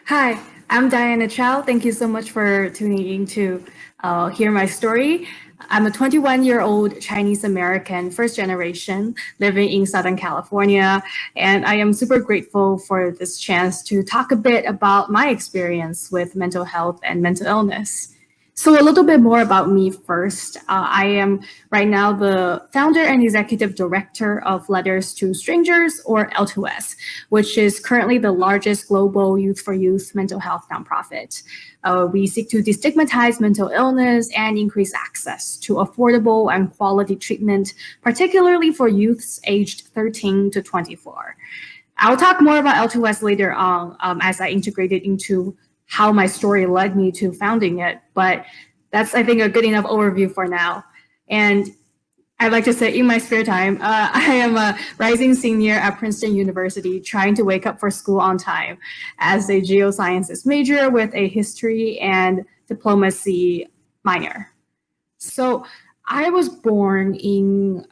Hi, I'm Diana Chow. Thank you so much for tuning in to hear my story. I'm a 21-year-old Chinese American, first generation, living in Southern California, and I am super grateful for this chance to talk a bit about my experience with mental health and mental illness. So a little bit more about me first. I am right now the founder and executive director of Letters to Strangers, or L2S, which is currently the largest global youth for youth mental health nonprofit. We seek to destigmatize mental illness and increase access to affordable and quality treatment, particularly for youths aged 13 to 24. I'll talk more about L2S later on as I integrate it into how my story led me to founding it. But that's, I think, a good enough overview for now. And I'd like to say in my spare time, I am a rising senior at Princeton University trying to wake up for school on time as a geosciences major with a history and diplomacy minor. So I was born in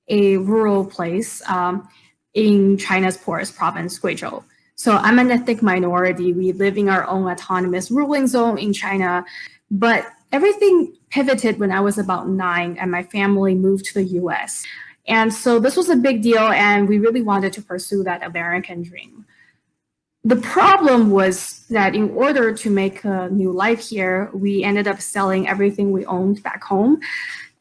a rural place in China's poorest province, Guizhou. So I'm an ethnic minority. We live in our own autonomous ruling zone in China, but everything pivoted when I was about 9 and my family moved to the US. And so this was a big deal, and we really wanted to pursue that American dream. The problem was that in order to make a new life here, we ended up selling everything we owned back home.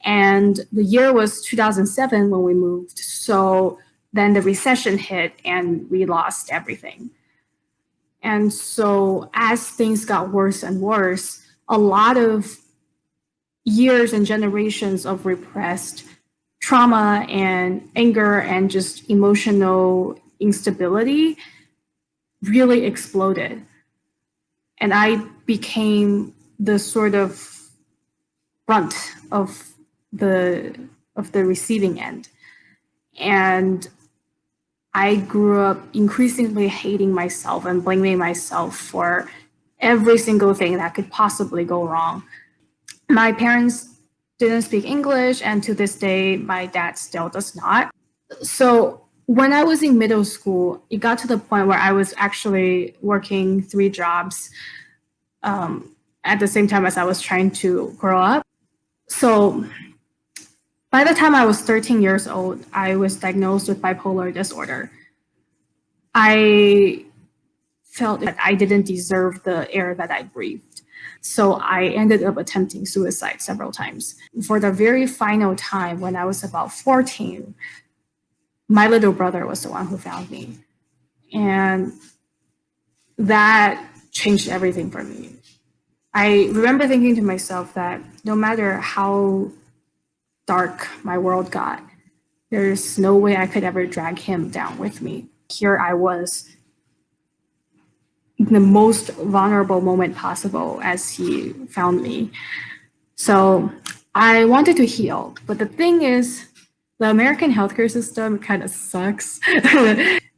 And the year was 2007 when we moved. So then the recession hit and we lost everything. And so as things got worse and worse, a lot of years and generations of repressed trauma and anger and just emotional instability really exploded. And I became the sort of brunt of the receiving end. And I grew up increasingly hating myself and blaming myself for every single thing that could possibly go wrong. My parents didn't speak English, and to this day, my dad still does not. So when I was in middle school, it got to the point where I was actually working 3 jobs at the same time as I was trying to grow up. So by the time I was 13 years old, I was diagnosed with bipolar disorder. I felt that I didn't deserve the air that I breathed. So I ended up attempting suicide several times. For the very final time, when I was about 14, my little brother was the one who found me. And that changed everything for me. I remember thinking to myself that no matter how dark my world got, there's no way I could ever drag him down with me. Here I was in the most vulnerable moment possible as he found me. So I wanted to heal, but the thing is, the American healthcare system kind of sucks.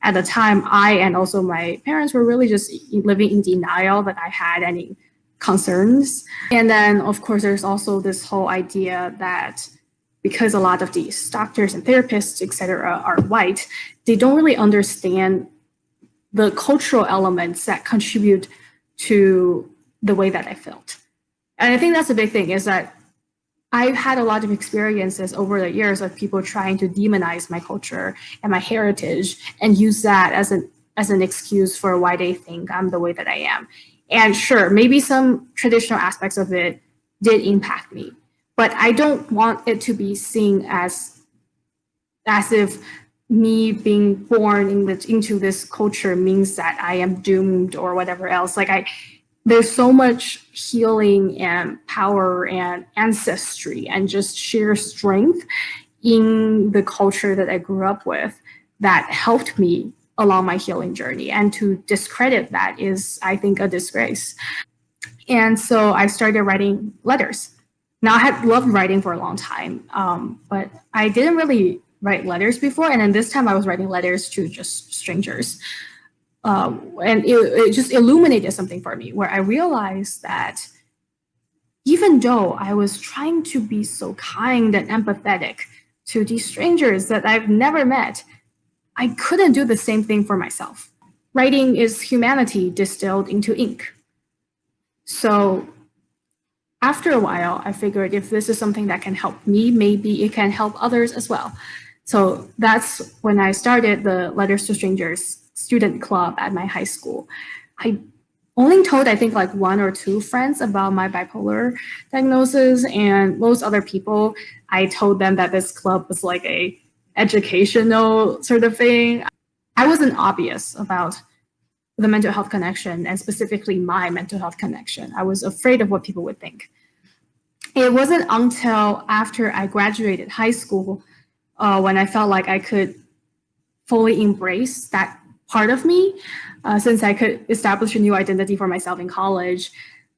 At the time, I and also my parents were really just living in denial that I had any concerns. And then, of course, there's also this whole idea that because a lot of these doctors and therapists, et cetera, are white, they don't really understand the cultural elements that contribute to the way that I felt. And I think that's a big thing, is that I've had a lot of experiences over the years of people trying to demonize my culture and my heritage and use that as an excuse for why they think I'm the way that I am. And sure, maybe some traditional aspects of it did impact me, but I don't want it to be seen as if me being born into this culture means that I am doomed or whatever else. There's so much healing and power and ancestry and just sheer strength in the culture that I grew up with that helped me along my healing journey. And to discredit that is, I think, a disgrace. And so I started writing letters. Now, I had loved writing for a long time, but I didn't really write letters before. And then this time I was writing letters to just strangers. And it just illuminated something for me, where I realized that even though I was trying to be so kind and empathetic to these strangers that I've never met, I couldn't do the same thing for myself. writing is humanity distilled into ink. So after a while, I figured if this is something that can help me, maybe it can help others as well. So that's when I started the Letters to Strangers student club at my high school. I only told, I think, like one or two friends about my bipolar diagnosis, and most other people, I told them that this club was like a educational sort of thing. I wasn't obvious about the mental health connection, and specifically my mental health connection. I was afraid of what people would think. It wasn't until after I graduated high school when I felt like I could fully embrace that part of me, since I could establish a new identity for myself in college.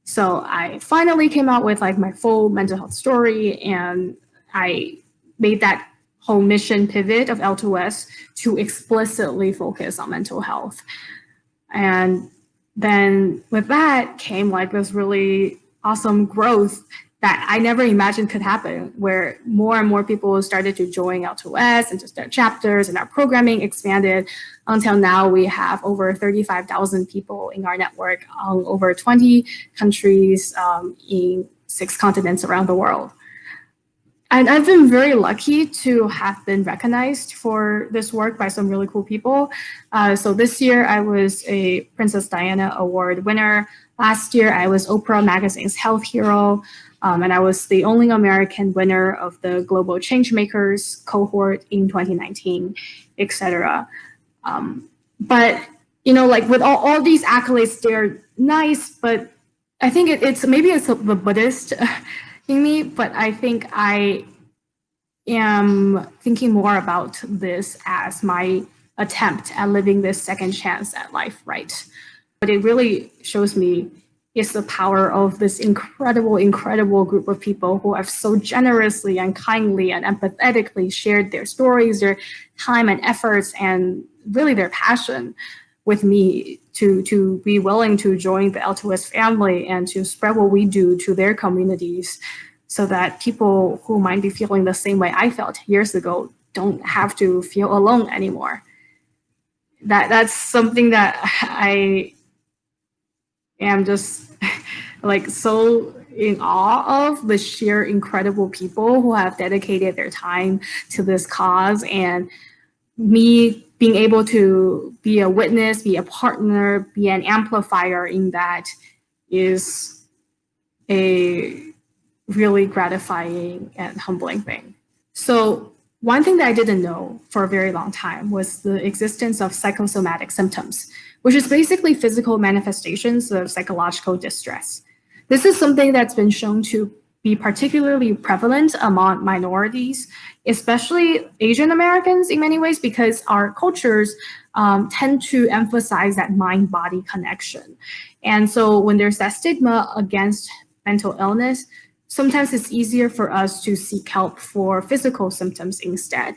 So I finally came out with like my full mental health story, and I made that whole mission pivot of L2S to explicitly focus on mental health. And then with that came like this really awesome growth that I never imagined could happen, where more and more people started to join L2S and just their chapters, and our programming expanded until now we have over 35,000 people in our network on over 20 countries in 6 continents around the world. And I've been very lucky to have been recognized for this work by some really cool people. So this year I was a Princess Diana Award winner. Last year I was Oprah Magazine's Health Hero, and I was the only American winner of the Global Changemakers cohort in 2019, etc. But you know, like with all these accolades, they're nice, but I think it's maybe it's the Buddhist in me, but I think I am thinking more about this as my attempt at living this second chance at life right. What it really shows me is the power of this incredible, incredible group of people who have so generously and kindly and empathetically shared their stories, their time and efforts, and really their passion with me to be willing to join the L2S family and to spread what we do to their communities, so that people who might be feeling the same way I felt years ago don't have to feel alone anymore. That's something that I am just like so in awe of, the sheer incredible people who have dedicated their time to this cause, and me being able to be a witness, be a partner, be an amplifier in that is a really gratifying and humbling thing. So one thing that I didn't know for a very long time was the existence of psychosomatic symptoms, which is basically physical manifestations of psychological distress. This is something that's been shown to be particularly prevalent among minorities, especially Asian Americans in many ways, because our cultures tend to emphasize that mind-body connection. And so when there's that stigma against mental illness, sometimes it's easier for us to seek help for physical symptoms instead.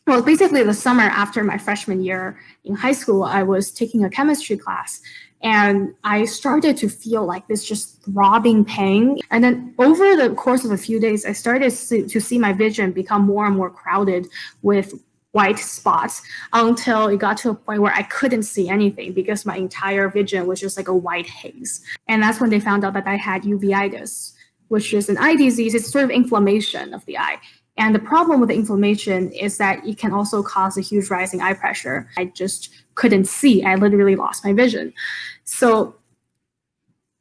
Well, basically the summer after my freshman year in high school, I was taking a chemistry class, and I started to feel like this just throbbing pain. And then over the course of a few days, I started to see my vision become more and more crowded with white spots, until it got to a point where I couldn't see anything because my entire vision was just like a white haze. And that's when they found out that I had uveitis, which is an eye disease. It's sort of inflammation of the eye. And the problem with the inflammation is that it can also cause a huge rise in eye pressure. I just couldn't see. I literally lost my vision. So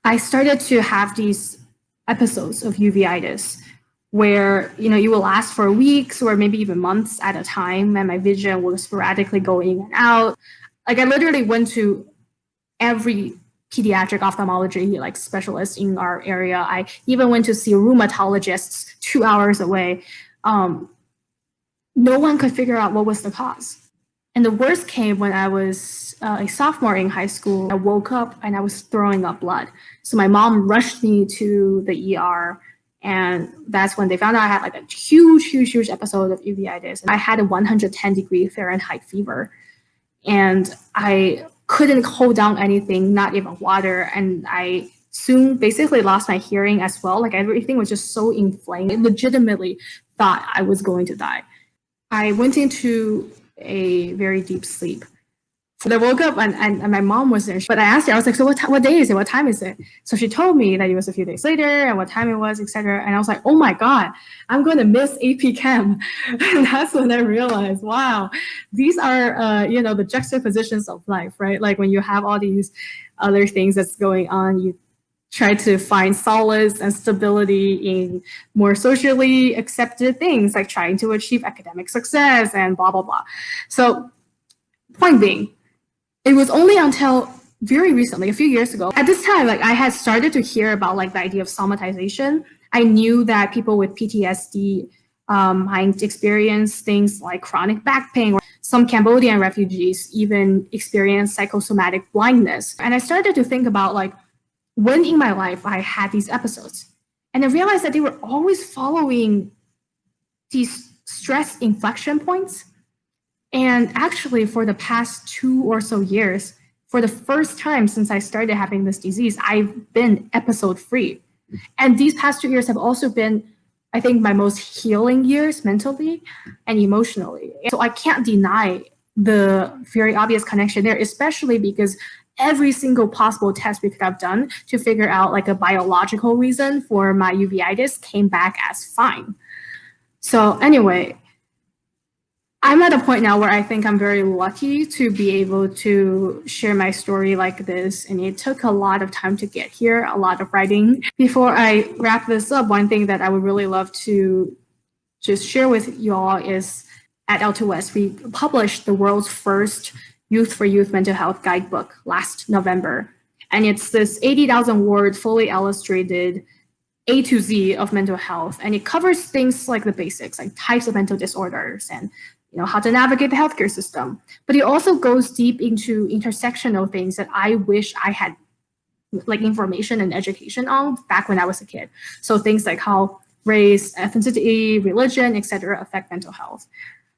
I started to have these episodes of uveitis where, you know, it will last for weeks or maybe even months at a time, and my vision will sporadically go in and out. Like I literally went to every pediatric ophthalmology like specialist in our area. I even went to see rheumatologists 2 hours away. No one could figure out what was the cause. And the worst came when I was a sophomore in high school. I woke up and I was throwing up blood. So my mom rushed me to the ER, and that's when they found out I had like a huge episode of uveitis. I had a 110-degree Fahrenheit fever, and I couldn't hold down anything, not even water. And I soon basically lost my hearing as well. Like everything was just so inflamed. I legitimately thought I was going to die. I went into a very deep sleep So I woke up and my mom was there. But I asked her, I was like, so what day is it? What time is it? So she told me that it was a few days later and what time it was, etc. And I was like, oh my God, I'm going to miss AP Chem. And that's when I realized, wow, these are, the juxtapositions of life, right? Like when you have all these other things that's going on, you try to find solace and stability in more socially accepted things, like trying to achieve academic success and blah, blah, blah. So point being, it was only until very recently, a few years ago, at this time, like I had started to hear about like the idea of somatization. I knew that people with PTSD might experience things like chronic back pain, or some Cambodian refugees even experience psychosomatic blindness. And I started to think about like when in my life I had these episodes. And I realized that they were always following these stress inflection points. And actually, for the past 2 or so years, for the first time since I started having this disease, I've been episode free. And these past 2 years have also been, I think, my most healing years mentally and emotionally. So I can't deny the very obvious connection there, especially because every single possible test we could have done to figure out like a biological reason for my uveitis came back as fine. So anyway, I'm at a point now where I think I'm very lucky to be able to share my story like this. And it took a lot of time to get here, a lot of writing. Before I wrap this up, one thing that I would really love to just share with you all is at L2S, we published the world's first Youth for Youth mental health guidebook last November. And it's this 80,000 word, fully illustrated A to Z of mental health. And it covers things like the basics, like types of mental disorders and how to navigate the healthcare system. But it also goes deep into intersectional things that I wish I had like information and education on back when I was a kid. So things like how race, ethnicity, religion, etc. affect mental health.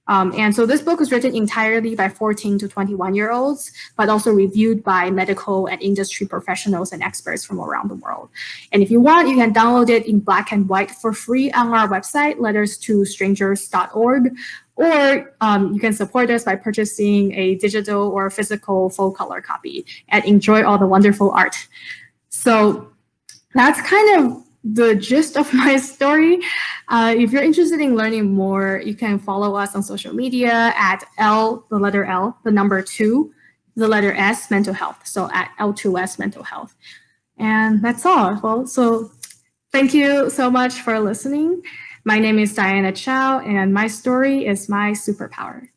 And so this book was written entirely by 14 to 21-year-olds, but also reviewed by medical and industry professionals and experts from around the world. And if you want, you can download it in black and white for free on our website, letterstostrangers.org, or you can support us by purchasing a digital or physical full color copy and enjoy all the wonderful art. So that's kind of the gist of my story. If you're interested in learning more, you can follow us on social media at L, the letter L, the number 2, the letter S, mental health. So at L2S mental health. And that's all. Well, so thank you so much for listening. My name is Diana Chow, and my story is my superpower.